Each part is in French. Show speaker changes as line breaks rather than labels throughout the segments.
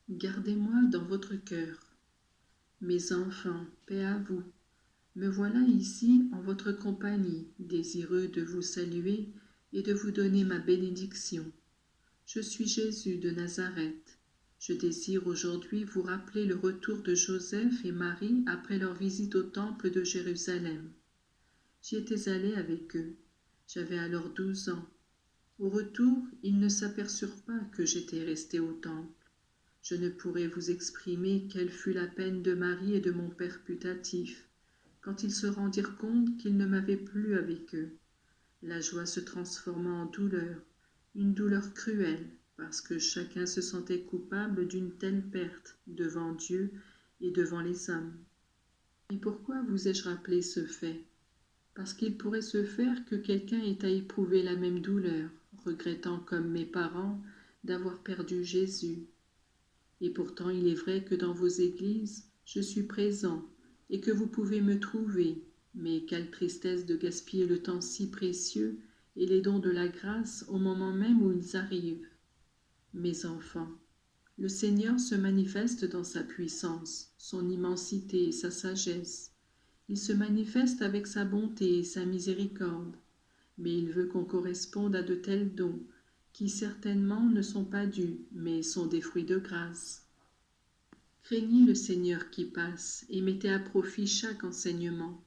Gardez-moi dans votre cœur. Mes enfants, paix à vous. Me voilà ici en votre compagnie, désireux de vous saluer et de vous donner ma bénédiction. Je suis Jésus de Nazareth. Je désire aujourd'hui vous rappeler le retour de Joseph et Marie après leur visite au temple de Jérusalem. J'y étais allé avec eux. J'avais alors 12 ans. Au retour, ils ne s'aperçurent pas que j'étais resté au temple. Je ne pourrais vous exprimer quelle fut la peine de Marie et de mon père putatif, quand ils se rendirent compte qu'ils ne m'avaient plus avec eux. La joie se transforma en douleur, une douleur cruelle, parce que chacun se sentait coupable d'une telle perte devant Dieu et devant les hommes. Et pourquoi vous ai-je rappelé ce fait? Parce qu'il pourrait se faire que quelqu'un ait à éprouver la même douleur, regrettant comme mes parents d'avoir perdu Jésus. Et pourtant il est vrai que dans vos églises, je suis présent et que vous pouvez me trouver, mais quelle tristesse de gaspiller le temps si précieux et les dons de la grâce au moment même où ils arrivent. Mes enfants, le Seigneur se manifeste dans sa puissance, son immensité et sa sagesse. Il se manifeste avec sa bonté et sa miséricorde, mais il veut qu'on corresponde à de tels dons, qui certainement ne sont pas dus, mais sont des fruits de grâce. Craignez le Seigneur qui passe, et mettez à profit chaque enseignement.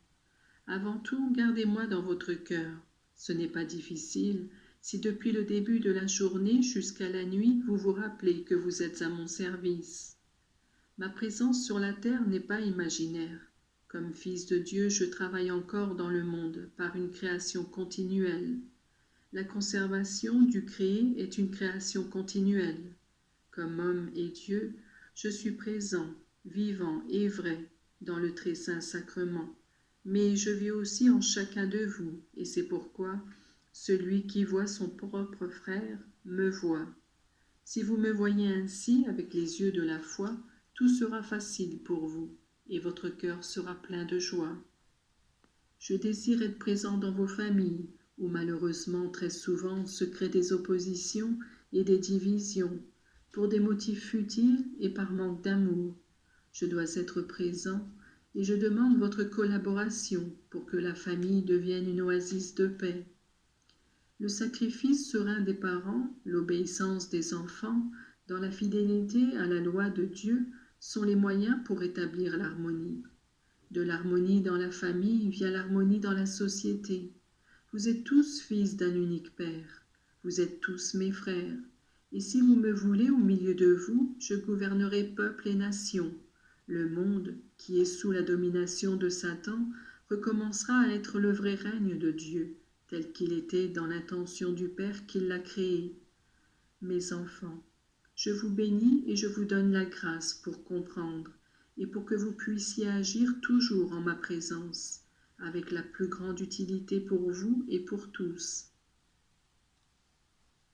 Avant tout, gardez-moi dans votre cœur. Ce n'est pas difficile, si depuis le début de la journée jusqu'à la nuit, vous vous rappelez que vous êtes à mon service. Ma présence sur la terre n'est pas imaginaire. Comme fils de Dieu, je travaille encore dans le monde par une création continuelle. La conservation du créé est une création continuelle. Comme homme et Dieu, je suis présent, vivant et vrai dans le très saint sacrement. Mais je vis aussi en chacun de vous, et c'est pourquoi celui qui voit son propre frère me voit. Si vous me voyez ainsi avec les yeux de la foi, tout sera facile pour vous, et votre cœur sera plein de joie. Je désire être présent dans vos familles, où malheureusement très souvent se créent des oppositions et des divisions, pour des motifs futiles et par manque d'amour. Je dois être présent et je demande votre collaboration pour que la famille devienne une oasis de paix. Le sacrifice serein des parents, l'obéissance des enfants, dans la fidélité à la loi de Dieu, sont les moyens pour établir l'harmonie. De l'harmonie dans la famille vient l'harmonie dans la société. Vous êtes tous fils d'un unique Père. Vous êtes tous mes frères. Et si vous me voulez au milieu de vous, je gouvernerai peuples et nations. Le monde, qui est sous la domination de Satan, recommencera à être le vrai règne de Dieu, tel qu'il était dans l'intention du Père qui l'a créé. Mes enfants, je vous bénis et je vous donne la grâce pour comprendre et pour que vous puissiez agir toujours en ma présence, avec la plus grande utilité pour vous et pour tous.